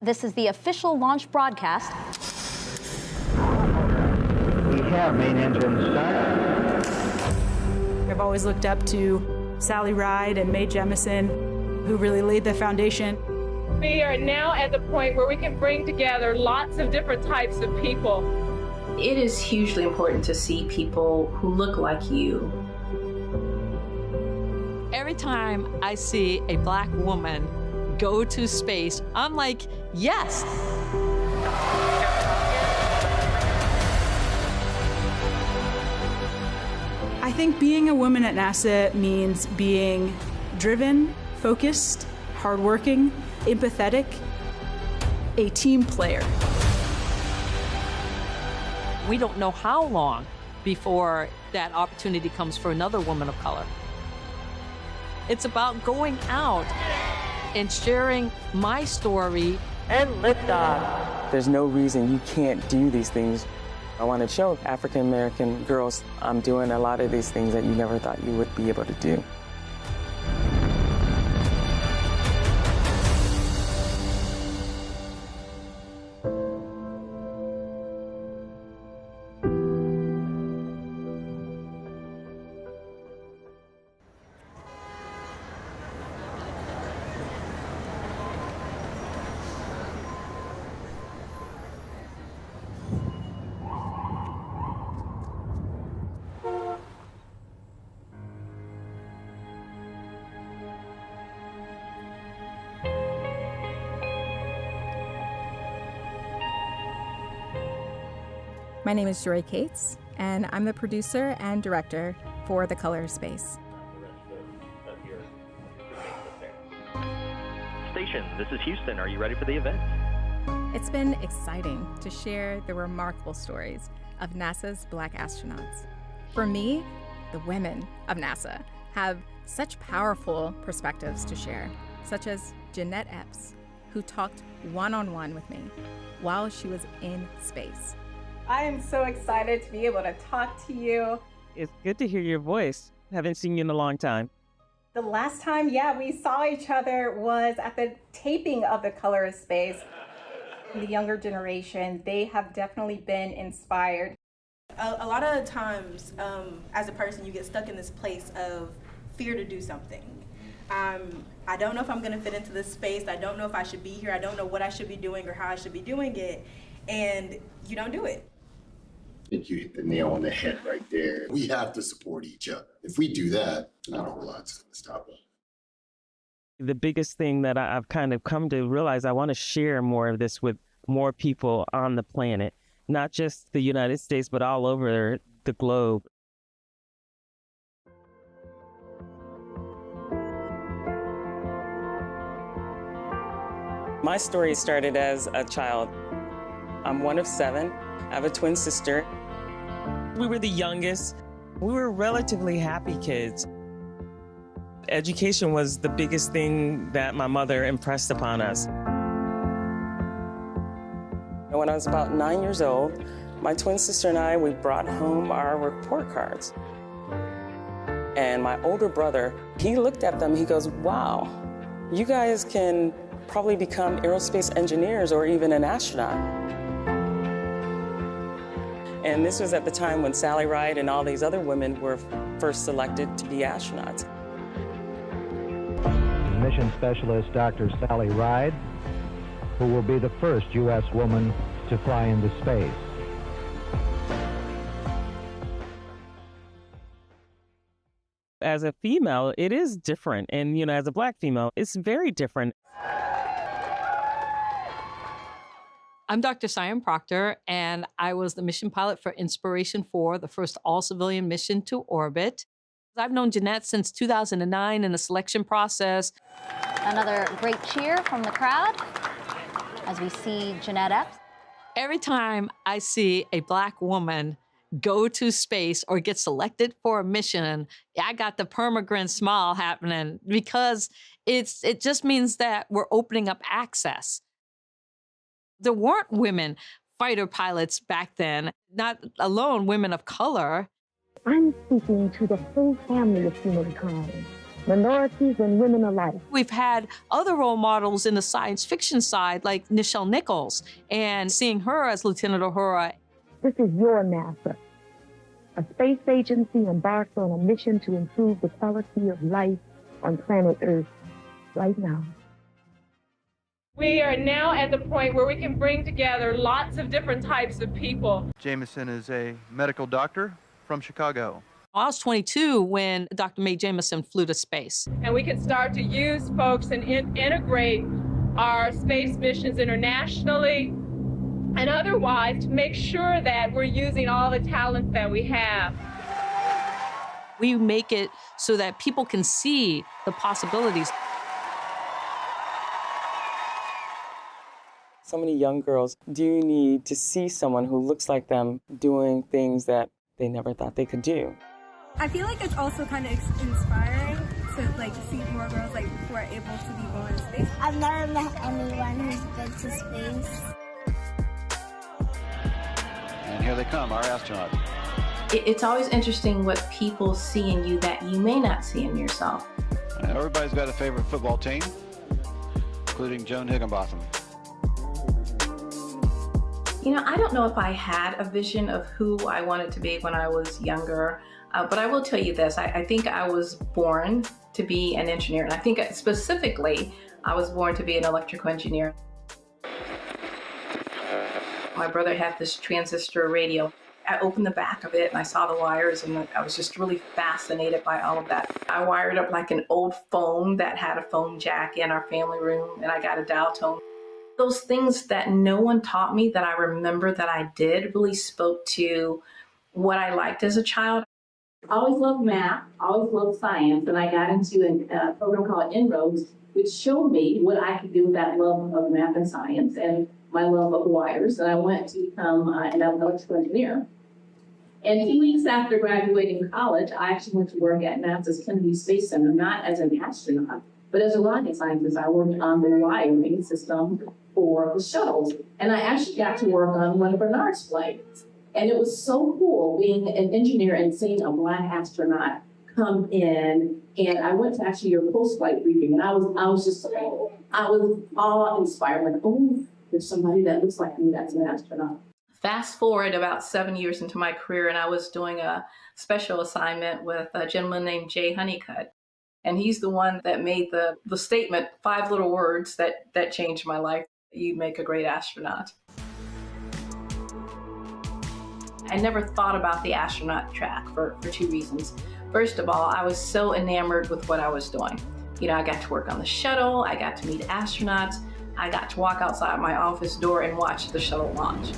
This is the official launch broadcast. We have main engine start. I've always looked up to Sally Ride and Mae Jemison, who really laid the foundation. We are now at the point where we can bring together lots of different types of people. It is hugely important to see people who look like you. Every time I see a Black woman go to space, I'm like, yes. I think being a woman at NASA means being driven, focused, hardworking, empathetic, a team player. We don't know how long before that opportunity comes for another woman of color. It's about going out and sharing my story. And liftoff. There's no reason you can't do these things. I want to show African American girls I'm doing a lot of these things that you never thought you would be able to do. My name is Joy Cates, and I'm the producer and director for The Color of Space. Station, this is Houston. Are you ready for the event? It's been exciting to share the remarkable stories of NASA's Black astronauts. For me, the women of NASA have such powerful perspectives to share, such as Jeanette Epps, who talked one-on-one with me while she was in space. I am so excited to be able to talk to you. It's good to hear your voice. Haven't seen you in a long time. The last time, we saw each other was at the taping of The Color of Space. The younger generation, they have definitely been inspired. A lot of times, as a person, you get stuck in this place of fear to do something. I don't know if I'm going to fit into this space. I don't know if I should be here. I don't know what I should be doing or how I should be doing it. And you don't do it. I think you hit the nail on the head right there. We have to support each other. If we do that, not a whole lot's going to stop us. The biggest thing that I've kind of come to realize, I want to share more of this with more people on the planet, not just the United States, but all over the globe. My story started as a child. I'm one of 7. I have a twin sister. We were the youngest. We were relatively happy kids. Education was the biggest thing that my mother impressed upon us. When I was about 9 years old, my twin sister and I, we brought home our report cards. And my older brother, he looked at them, he goes, wow, you guys can probably become aerospace engineers or even an astronaut. And this was at the time when Sally Ride and all these other women were first selected to be astronauts. Mission specialist Dr. Sally Ride, who will be the first U.S. woman to fly into space. As a female, it is different. And, as a Black female, it's very different. I'm Dr. Sian Proctor, and I was the mission pilot for Inspiration 4, the first all-civilian mission to orbit. I've known Jeanette since 2009 in the selection process. Another great cheer from the crowd as we see Jeanette Epps. Every time I see a Black woman go to space or get selected for a mission, I got the perma-grin smile happening because it just means that we're opening up access. There weren't women fighter pilots back then, not alone women of color. I'm speaking to the whole family of humankind. minorities and women alike. We've had other role models in the science fiction side, like Nichelle Nichols, and seeing her as Lieutenant Uhura. This is your NASA, a space agency embarked on a mission to improve the quality of life on planet Earth right now. We are now at the point where we can bring together lots of different types of people. Jameson is a medical doctor from Chicago. I was 22 when Dr. Mae Jameson flew to space. And we can start to use folks and integrate our space missions internationally and otherwise to make sure that we're using all the talent that we have. We make it so that people can see the possibilities. So many young girls do need to see someone who looks like them doing things that they never thought they could do. I feel like it's also kind of inspiring to see more girls who are able to be going to space. I've never met anyone who's been to space. And here they come, our astronauts. It's always interesting what people see in you that you may not see in yourself. Everybody's got a favorite football team, including Joan Higginbotham. You know, I don't know if I had a vision of who I wanted to be when I was younger, but I will tell you this. I think I was born to be an engineer, and I think specifically I was born to be an electrical engineer. My brother had this transistor radio. I opened the back of it and I saw the wires, and I was just really fascinated by all of that. I wired up like an old phone that had a phone jack in our family room, and I got a dial tone. Those things that no one taught me that I remember that I did really spoke to what I liked as a child. I always loved math, always loved science, and I got into a program called Inroads, which showed me what I could do with that love of math and science and my love of wires. And I went to become an electrical engineer. And 2 weeks after graduating college, I actually went to work at NASA's Kennedy Space Center, not as an astronaut, but as a rocket scientist. I worked on the wiring system for the shuttles. And I actually got to work on one of Bernard's flights. And it was so cool being an engineer and seeing a Black astronaut come in. And I went to actually your post-flight briefing, and I was awe-inspired, like, oh, there's somebody that looks like me that's an astronaut. Fast forward about 7 years into my career, and I was doing a special assignment with a gentleman named Jay Honeycutt. And he's the one that made the statement, 5 little words that changed my life. You make a great astronaut. I never thought about the astronaut track for 2 reasons. First of all, I was so enamored with what I was doing. You know, I got to work on the shuttle, I got to meet astronauts, I got to walk outside my office door and watch the shuttle launch.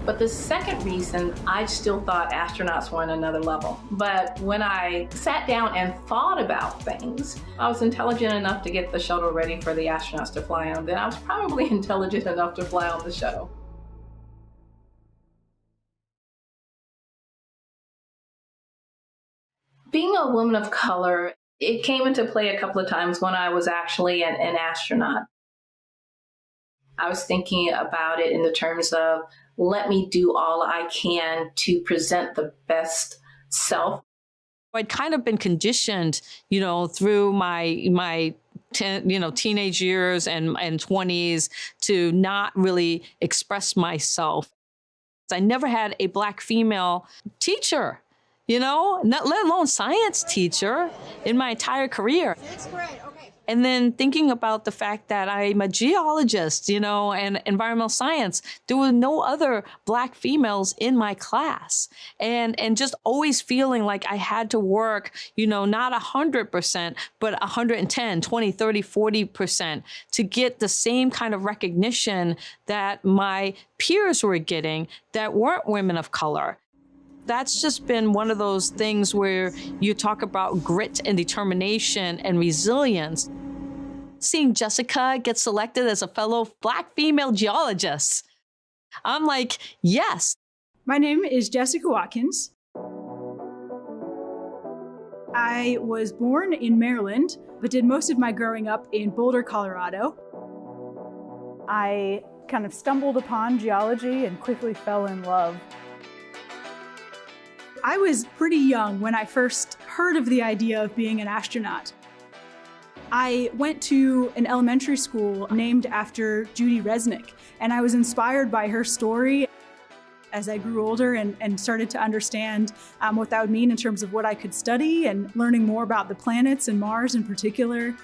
But the second reason, I still thought astronauts were on another level. But when I sat down and thought about things, I was intelligent enough to get the shuttle ready for the astronauts to fly on. Then I was probably intelligent enough to fly on the shuttle. Being a woman of color, it came into play a couple of times when I was actually an astronaut. I was thinking about it in the terms of, let me do all I can to present the best self. I'd kind of been conditioned, you know, through my teenage years and 20s to not really express myself. I never had a Black female teacher, you know, let alone science teacher in my entire career. And then thinking about the fact that I'm a geologist, you know, and environmental science, there were no other Black females in my class. And just always feeling like I had to work, you know, not 100%, but 110, 20, 30, 40% to get the same kind of recognition that my peers were getting that weren't women of color. That's just been one of those things where you talk about grit and determination and resilience. Seeing Jessica get selected as a fellow Black female geologist, I'm like, yes. My name is Jessica Watkins. I was born in Maryland, but did most of my growing up in Boulder, Colorado. I kind of stumbled upon geology and quickly fell in love. I was pretty young when I first heard of the idea of being an astronaut. I went to an elementary school named after Judy Resnick, and I was inspired by her story as I grew older and started to understand what that would mean in terms of what I could study and learning more about the planets and Mars in particular.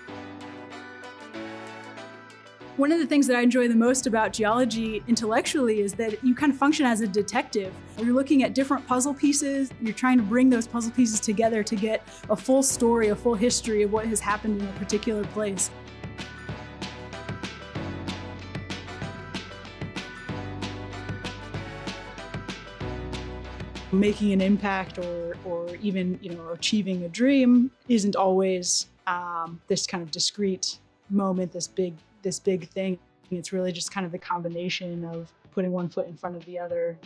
One of the things that I enjoy the most about geology intellectually is that you kind of function as a detective. You're looking at different puzzle pieces. You're trying to bring those puzzle pieces together to get a full story, a full history of what has happened in a particular place. Making an impact or even, achieving a dream isn't always this kind of discrete moment, this big thing. It's really just kind of the combination of putting one foot in front of the other.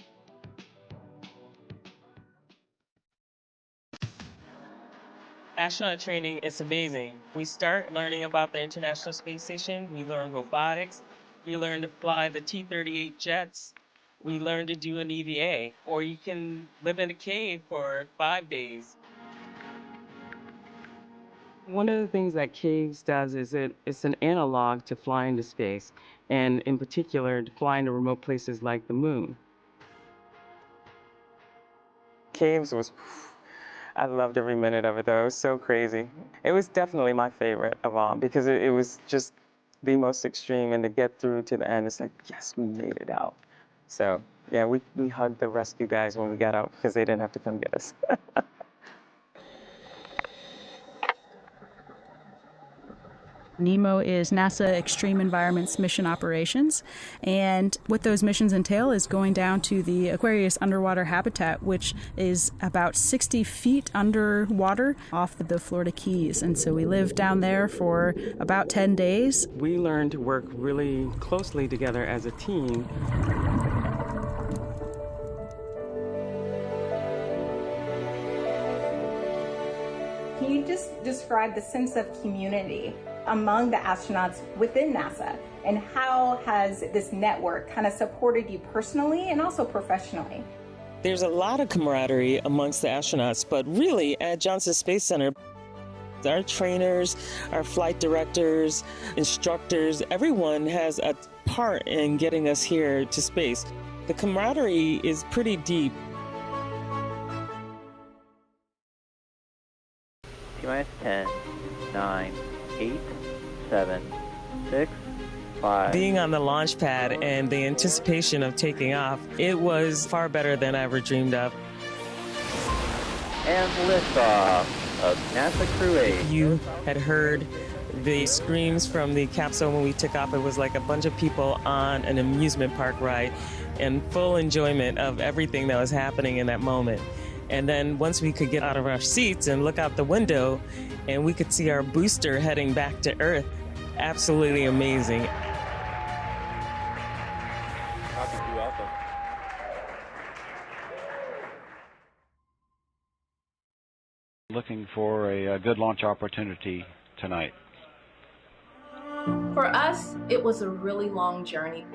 Astronaut training is amazing. We start learning about the International Space Station. We learn robotics. We learn to fly the T-38 jets. We learn to do an EVA, or you can live in a cave for 5 days. One of the things that caves does is it's an analog to flying to space, and in particular, to flying to remote places like the moon. Caves I loved every minute of it though. It was so crazy. It was definitely my favorite of all because it was just the most extreme, and to get through to the end, it's like, yes, we made it out. So yeah, we hugged the rescue guys when we got out because they didn't have to come get us. NEMO is NASA Extreme Environments Mission Operations, and what those missions entail is going down to the Aquarius underwater habitat, which is about 60 feet underwater off the Florida Keys. And so we live down there for about 10 days. We learned to work really closely together as a team. Can you just describe the sense of community among the astronauts within NASA, and how has this network kind of supported you personally and also professionally? There's a lot of camaraderie amongst the astronauts, but really at Johnson Space Center, our trainers, our flight directors, instructors, everyone has a part in getting us here to space. The camaraderie is pretty deep. T-minus 10, 9, 8, 7, 6, 5. Being on the launch pad and the anticipation of taking off, it was far better than I ever dreamed of. And liftoff of NASA Crew 8. You had heard the screams from the capsule when we took off. It was like a bunch of people on an amusement park ride and full enjoyment of everything that was happening in that moment. And then once we could get out of our seats and look out the window and we could see our booster heading back to Earth, absolutely amazing. Looking for a good launch opportunity tonight. For us, it was a really long journey.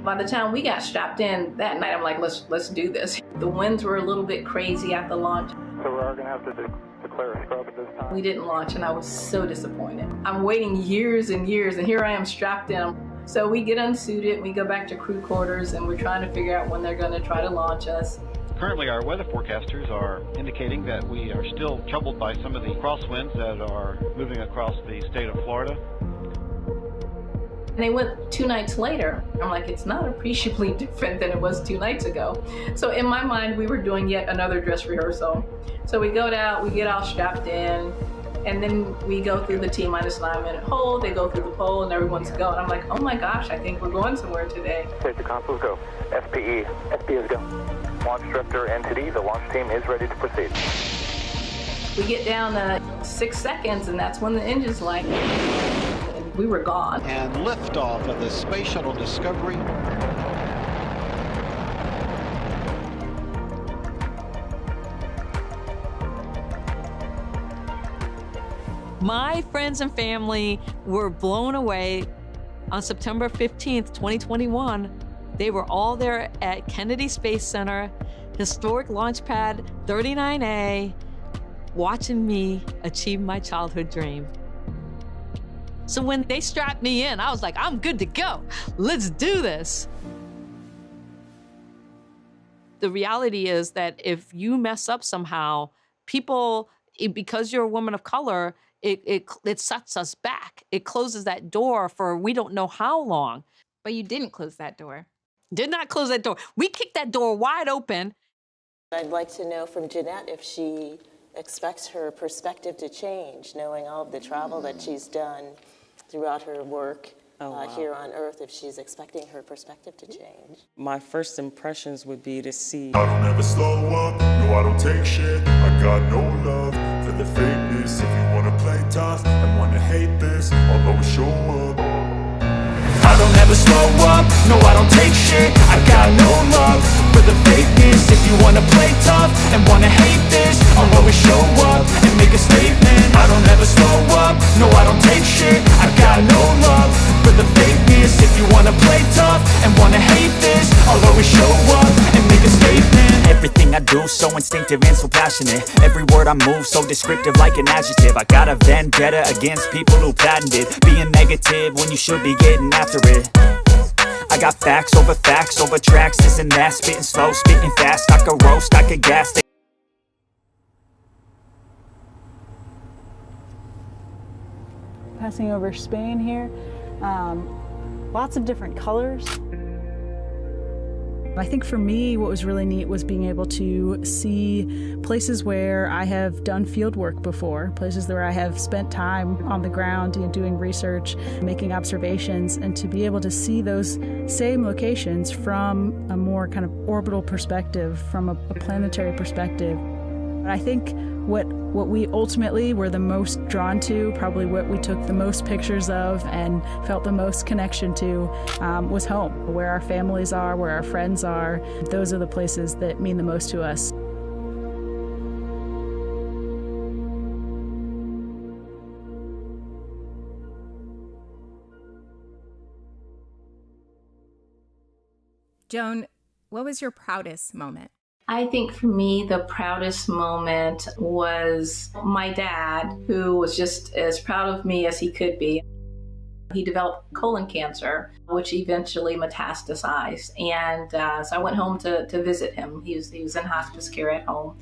By the time we got strapped in that night, I'm like, let's do this. The winds were a little bit crazy at the launch. So we are going to have to declare a scrub at this time? We didn't launch, and I was so disappointed. I'm waiting years and years, and here I am strapped in. So we get unsuited, we go back to crew quarters, and we're trying to figure out when they're going to try to launch us. Currently, our weather forecasters are indicating that we are still troubled by some of the crosswinds that are moving across the state of Florida. And they went 2 nights later. I'm like, it's not appreciably different than it was 2 nights ago. So in my mind, we were doing yet another dress rehearsal. So we go out, we get all strapped in, and then we go through the T-minus 9-minute hold. They go through the pole, and everyone's going. I'm like, oh my gosh, I think we're going somewhere today. Safety consoles go. SPE is go. Launch director entity, the launch team is ready to proceed. We get down to 6 seconds, and that's when the engine's like, and we were gone. And liftoff of the Space Shuttle Discovery. My friends and family were blown away on September 15th, 2021. They were all there at Kennedy Space Center. historic launch pad 39A, watching me achieve my childhood dream. So when they strapped me in, I was like, I'm good to go. Let's do this. The reality is that if you mess up somehow, people, because you're a woman of color, it sets us back. It closes that door for we don't know how long. But you didn't close that door. Did not close that door. We kicked that door wide open. I'd like to know from Jeanette if she expects her perspective to change, knowing all of the travel that she's done throughout her work here on Earth, if she's expecting her perspective to change. My first impressions would be to see. I don't ever slow up, no I don't take shit. I got no love for the fakeness. If you wanna play tough and wanna hate this, I'll always show up. I don't ever slow up, no I don't take shit. I got no love for the fakeness. If you wanna play tough and wanna hate this, I'll always show up and make a statement. I don't ever slow up, no I don't take shit. I got no love for the fakeness. If you wanna play tough and wanna hate this, I'll always show up and make a statement. Everything I do so instinctive and so passionate. Every word I move so descriptive like an adjective. I got a vendetta against people who patented being negative when you should be getting after it. I got facts over tracks, this and that. Spitting slow, spitting fast. I could roast, I could gas. Passing over Spain here, lots of different colors. I think for me, what was really neat was being able to see places where I have done field work before, places where I have spent time on the ground, doing research, making observations, and to be able to see those same locations from a more kind of orbital perspective, from a planetary perspective. I think what we ultimately were the most drawn to, probably what we took the most pictures of and felt the most connection to, was home, where our families are, where our friends are. Those are the places that mean the most to us. Joan, what was your proudest moment? I think for me, the proudest moment was my dad, who was just as proud of me as he could be. He developed colon cancer, which eventually metastasized. And so I went home to visit him. He was in hospice care at home.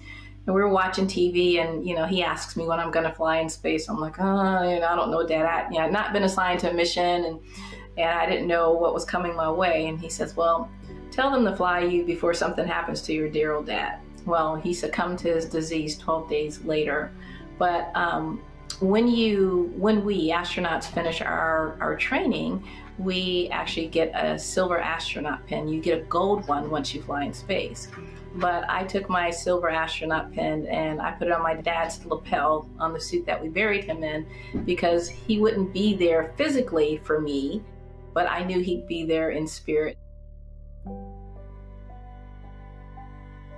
And we were watching TV, and, he asks me when I'm going to fly in space. I'm like, I don't know, Dad. I've not been assigned to a mission, and I didn't know what was coming my way. And he says, well, tell them to fly you before something happens to your dear old dad. Well, he succumbed to his disease 12 days later. But when we astronauts finish our training, we actually get a silver astronaut pin. You get a gold one once you fly in space. But I took my silver astronaut pin and I put it on my dad's lapel on the suit that we buried him in, because he wouldn't be there physically for me, but I knew he'd be there in spirit.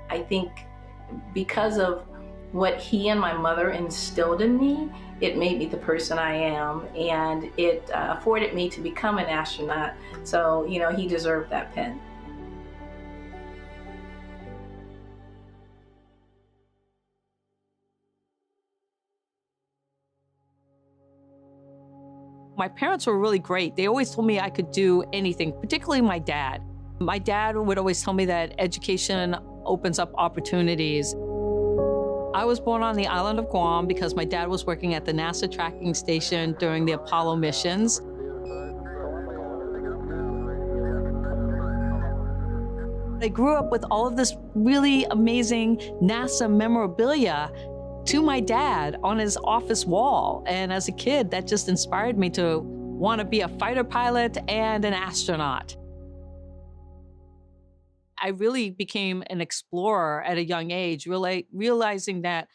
I think because of what he and my mother instilled in me, it made me the person I am, and it afforded me to become an astronaut. So, he deserved that pin. My parents were really great. They always told me I could do anything, particularly my dad. My dad would always tell me that education opens up opportunities. I was born on the island of Guam because my dad was working at the NASA tracking station during the Apollo missions. I grew up with all of this really amazing NASA memorabilia to my dad on his office wall. And as a kid, that just inspired me to want to be a fighter pilot and an astronaut. I really became an explorer at a young age, really realizing that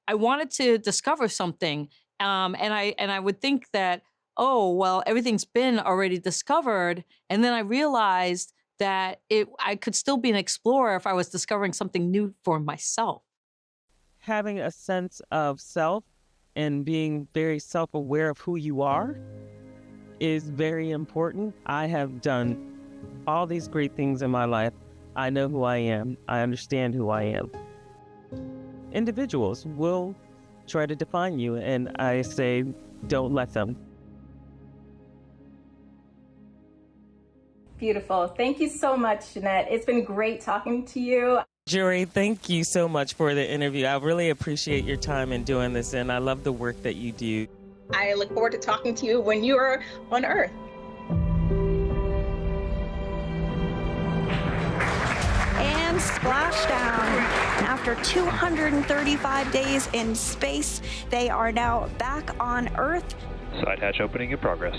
I wanted to discover something. And I would think that, oh, well, everything's been already discovered. And then I realized that I could still be an explorer if I was discovering something new for myself. Having a sense of self and being very self-aware of who you are is very important. I have done all these great things in my life, I know who I am. I understand who I am. Individuals will try to define you, and I say, don't let them. Beautiful. Thank you so much, Jeanette. It's been great talking to you. Jory, thank you so much for the interview. I really appreciate your time in doing this, and I love the work that you do. I look forward to talking to you when you are on Earth. And splashdown. And after 235 days in space, they are now back on Earth. Side hatch opening in progress.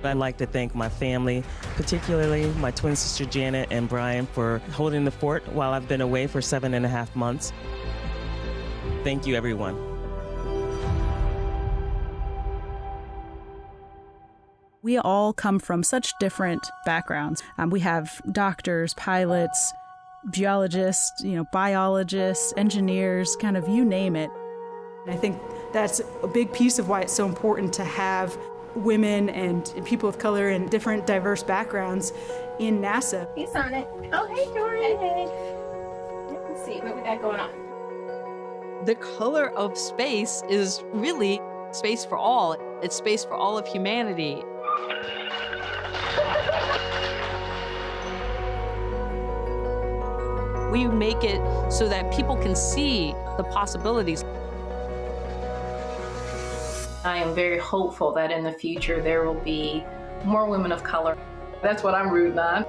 I'd like to thank my family, particularly my twin sister Janet and Brian, for holding the fort while I've been away for 7.5 months. Thank you, everyone. We all come from such different backgrounds. We have doctors, pilots, geologists, biologists, engineers, kind of you name it. And I think that's a big piece of why it's so important to have women and people of color and different diverse backgrounds in NASA. He's on it. Oh, hey, Dory. Hey. Let's see what we got going on. The color of space is really space for all. It's space for all of humanity. We make it so that people can see the possibilities. I am very hopeful that in the future there will be more women of color. That's what I'm rooting on.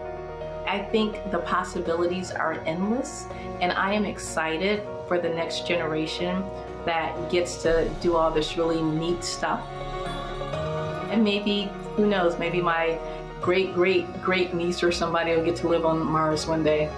I think the possibilities are endless, and I am excited for the next generation that gets to do all this really neat stuff. And maybe, who knows, maybe my great niece or somebody will get to live on Mars one day.